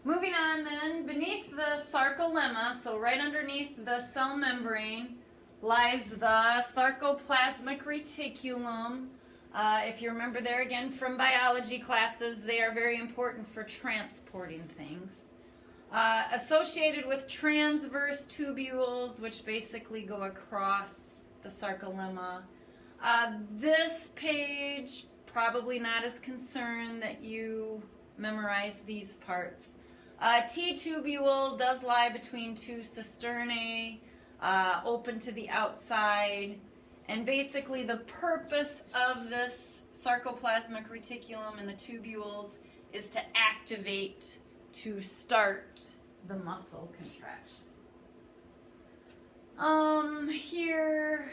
Moving on then, beneath the sarcolemma, so right underneath the cell membrane, lies the sarcoplasmic reticulum. If you remember there again from biology classes, they are very important for transporting things. Associated with transverse tubules, which basically go across the sarcolemma. This page, probably not as concerned that you memorize these parts. T-tubule does lie between two cisternae, open to the outside, and basically the purpose of this sarcoplasmic reticulum and the tubules is to activate, to start the muscle contraction. Here,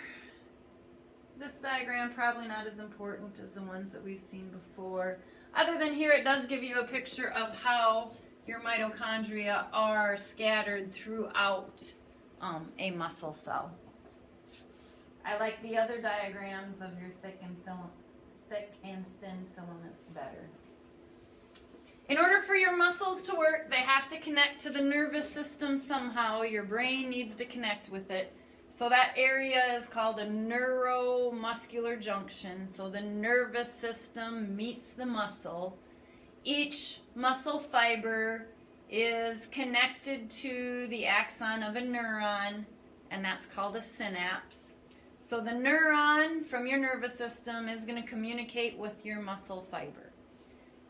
this diagram probably not as important as the ones that we've seen before. Other than here, it does give you a picture of how your mitochondria are scattered throughout a muscle cell. I like the other diagrams of your thick and thin filaments better. In order for your muscles to work, they have to connect to the nervous system somehow. Your brain needs to connect with it. So that area is called a neuromuscular junction. So the nervous system meets the muscle. Each muscle fiber is connected to the axon of a neuron, and that's called a synapse. So the neuron from your nervous system is going to communicate with your muscle fiber.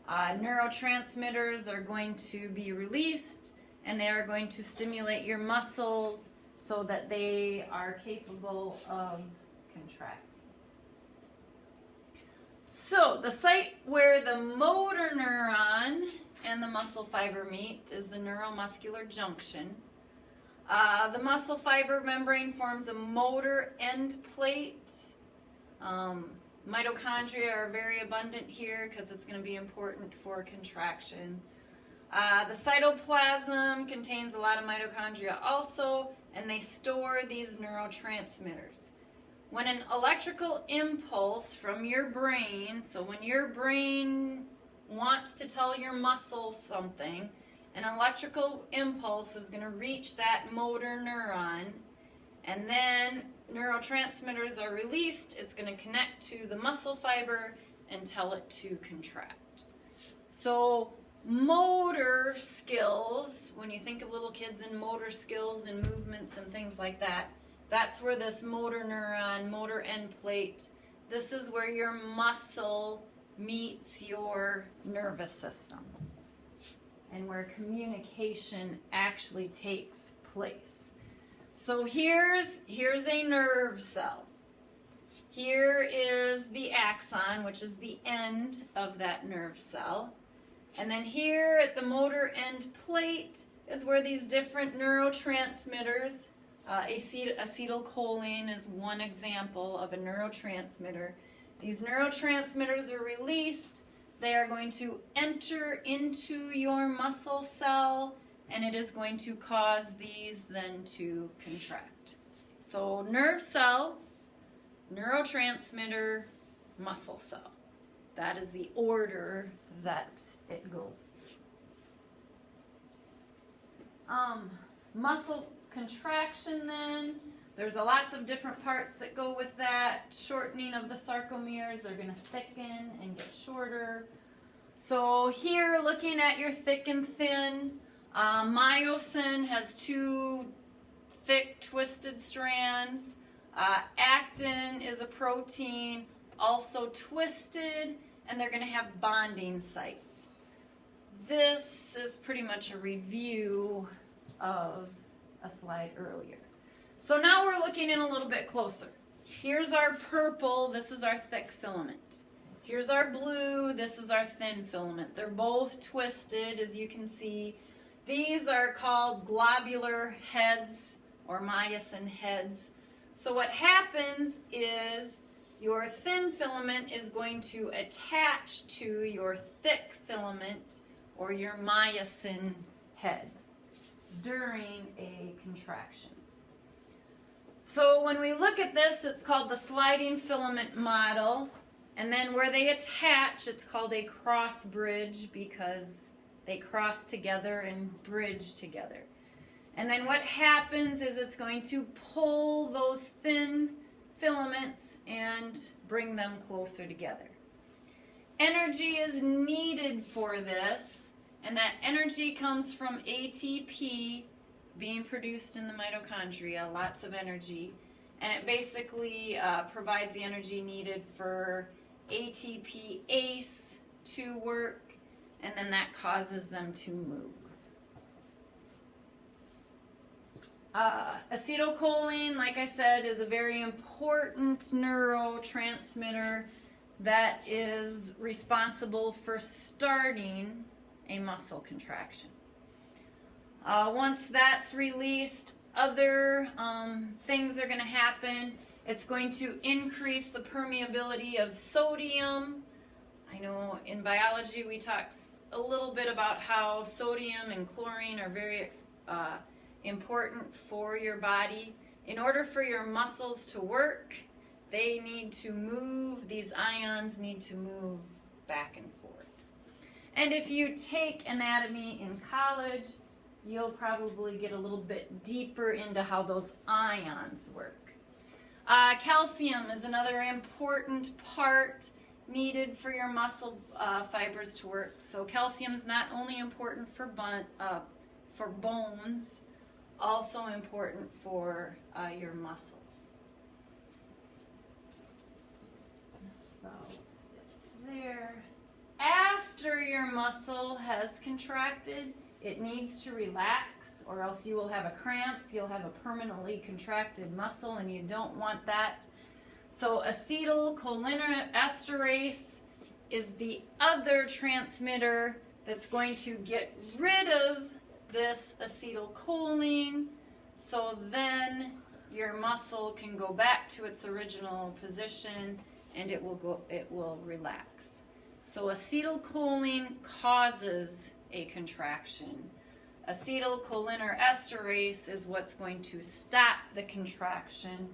Neurotransmitters are going to be released, and they are going to stimulate your muscles so that they are capable of contracting. So the site where the motor neuron and the muscle fiber meet is the neuromuscular junction. The muscle fiber membrane forms a motor end plate. Mitochondria are very abundant here because it's going to be important for contraction. The cytoplasm contains a lot of mitochondria also, and they store these neurotransmitters. When an electrical impulse from your brain, so when your brain wants to tell your muscles something, an electrical impulse is going to reach that motor neuron, and then neurotransmitters are released. It's going to connect to the muscle fiber and tell it to contract. So motor skills, when you think of little kids and motor skills and movements and things like that, that's where this motor neuron, motor end plate, this is where your muscle meets your nervous system and where communication actually takes place. So here's a nerve cell. Here is the axon, which is the end of that nerve cell. And then here at the motor end plate is where these different neurotransmitters, acetylcholine is one example of a neurotransmitter. These neurotransmitters are released. They are going to enter into your muscle cell, and it is going to cause these then to contract. So nerve cell, neurotransmitter, muscle cell. That is the order that it goes. Muscle contraction then, there's lots of different parts that go with that. Shortening of the sarcomeres, they're going to thicken and get shorter. So here, looking at your thick and thin, myosin has two thick twisted strands. Actin is a protein, also twisted, and they're going to have bonding sites. This is pretty much a review of a slide earlier. So now we're looking in a little bit closer. Here's our purple, this is our thick filament. Here's our blue, this is our thin filament. They're both twisted, as you can see. These are called globular heads or myosin heads. So what happens is your thin filament is going to attach to your thick filament or your myosin head during a contraction. So when we look at this, it's called the sliding filament model. And then where they attach, it's called a cross bridge because They cross together and bridge together. And then what happens is it's going to pull those thin filaments and bring them closer together. Energy is needed for this, and that energy comes from ATP being produced in the mitochondria, lots of energy, and it basically provides the energy needed for ATPase to work, and then that causes them to move. Acetylcholine, like I said, is a very important neurotransmitter that is responsible for starting a muscle contraction. Once that's released, other things are going to happen. It's going to increase the permeability of sodium. I know in biology we talk a little bit about how sodium and chlorine are very important for your body. In order for your muscles to work, they need to move, these ions need to move back and forth. And if you take anatomy in college, you'll probably get a little bit deeper into how those ions work. Calcium is another important part needed for your muscle fibers to work. So calcium is not only important for bones, also important for your muscles. That's about it there. After your muscle has contracted, it needs to relax, or else you will have a cramp. You'll have a permanently contracted muscle, and you don't want that. So acetylcholinesterase is the other transmitter that's going to get rid of this acetylcholine, so then your muscle can go back to its original position and it will relax. So acetylcholine causes a contraction. Acetylcholinesterase is what's going to stop the contraction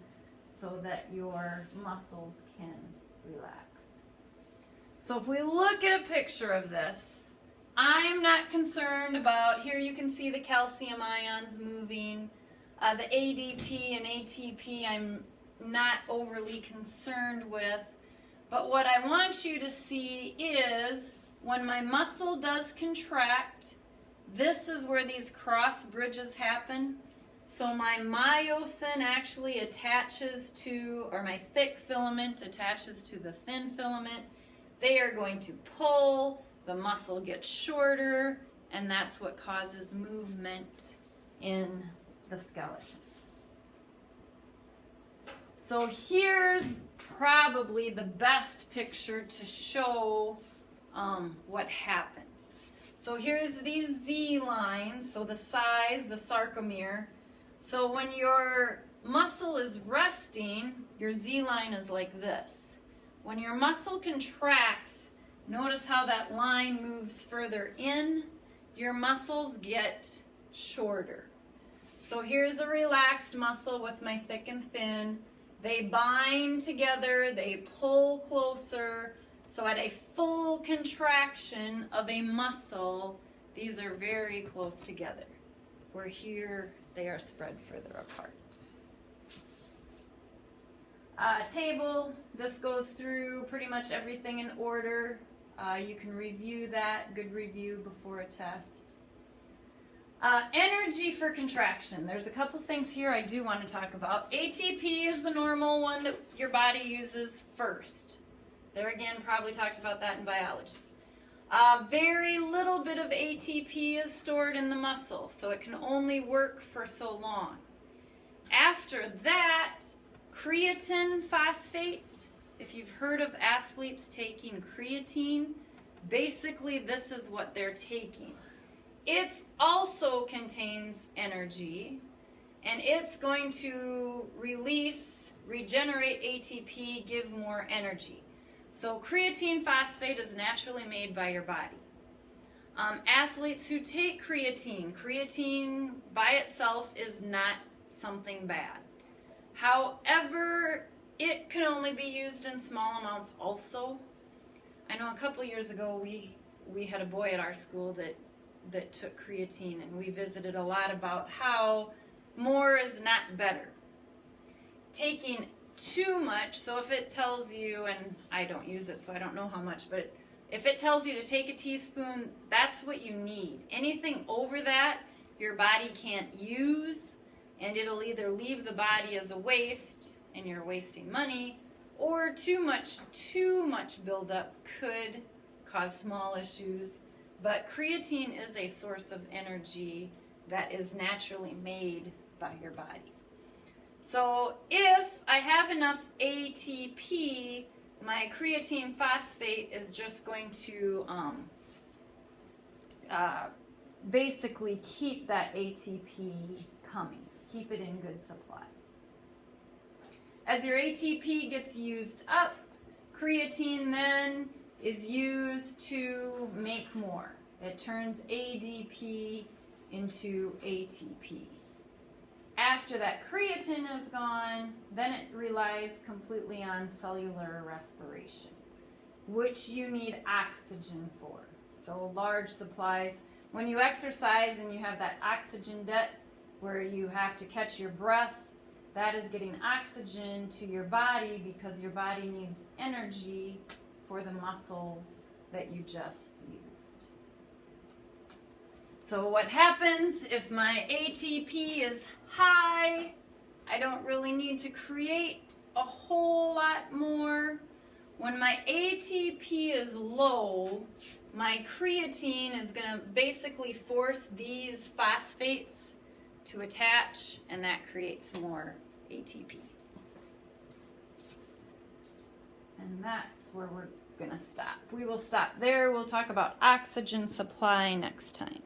so that your muscles can relax. So if we look at a picture of this, I'm not concerned about, here you can see the calcium ions moving. The ADP and ATP I'm not overly concerned with. But what I want you to see is when my muscle does contract, this is where these cross bridges happen. So my myosin actually attaches to, or my thick filament attaches to the thin filament. They are going to pull, the muscle gets shorter, and that's what causes movement in the skeleton. So here's probably the best picture to show what happens. So here's these Z lines, so the size, the sarcomere. So when your muscle is resting, your Z line is like this. When your muscle contracts, notice how that line moves further in. Your muscles get shorter. So here's a relaxed muscle with my thick and thin. They bind together, they pull closer. So at a full contraction of a muscle, these are very close together. Where here, they are spread further apart. Table, this goes through pretty much everything in order. You can review that, good review before a test. Energy for contraction. There's a couple things here I do want to talk about. ATP is the normal one that your body uses first. There again, probably talked about that in biology. Very little bit of ATP is stored in the muscle, so it can only work for so long. After that, creatine phosphate, if you've heard of athletes taking creatine, basically this is what they're taking. It also contains energy, and it's going to regenerate ATP, give more energy. So creatine phosphate is naturally made by your body. Athletes who take creatine by itself is not something bad. However, it can only be used in small amounts also. I know a couple years ago we had a boy at our school that that took creatine, and we visited a lot about how more is not better. Taking too much, so if it tells you, and I don't use it so I don't know how much, but if it tells you to take a teaspoon, that's what you need. Anything over that, your body can't use, and it'll either leave the body as a waste, and you're wasting money, or too much buildup could cause small issues. But creatine is a source of energy that is naturally made by your body. So if I have enough ATP, my creatine phosphate is just going to basically keep that ATP coming, keep it in good supply. As your ATP gets used up, creatine then is used to make more. It turns ADP into ATP. After that creatine is gone, then it relies completely on cellular respiration, which you need oxygen for. So large supplies. When you exercise and you have that oxygen debt where you have to catch your breath, that is getting oxygen to your body because your body needs energy for the muscles that you just used. So what happens if my ATP is high? I don't really need to create a whole lot more. When my ATP is low, my creatine is going to basically force these phosphates to attach, and that creates more ATP. And that's where we're going to stop. We will stop there. We'll talk about oxygen supply next time.